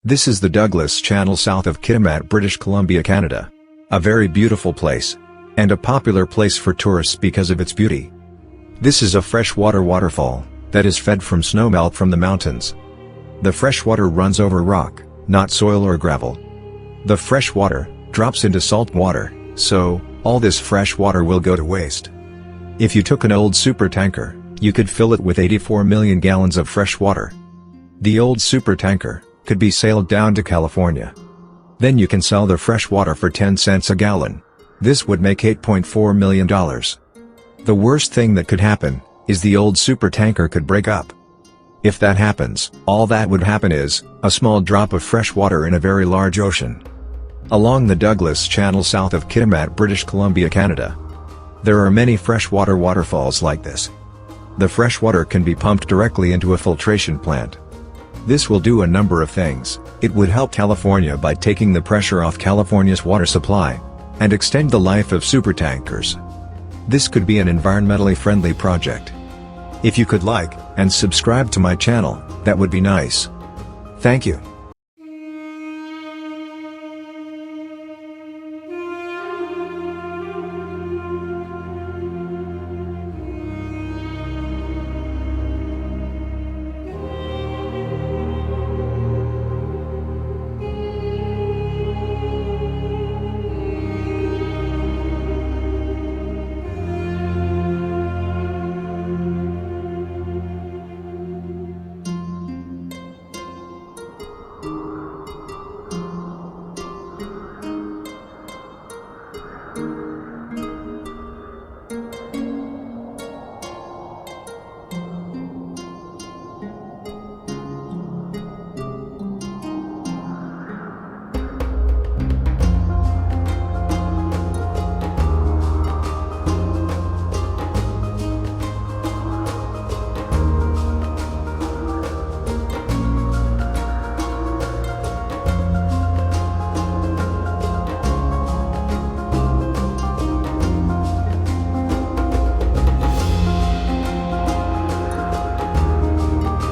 This is the Douglas Channel south of Kitimat, British Columbia, Canada. A very beautiful place. And a popular place for tourists because of its beauty. This is a freshwater waterfall that is fed from snowmelt from the mountains. The fresh water runs over rock, not soil or gravel. The fresh water drops into salt water, so all this fresh water will go to waste. If you took an old supertanker, you could fill it with 84 million gallons of fresh water. The old supertanker could be sailed down to California. Then you can sell the fresh water for 10 cents a gallon. This would make $8.4 million. The worst thing that could happen is the old supertanker could break up. If that happens, all that would happen is a small drop of fresh water in a very large ocean. Along the Douglas Channel south of Kitimat, British Columbia, Canada, there are many freshwater waterfalls like this. The fresh water can be pumped directly into a filtration plant. This will do a number of things. It would help California by taking the pressure off California's water supply, and extend the life of supertankers. This could be an environmentally friendly project. If you could like and subscribe to my channel, that would be nice. Thank you.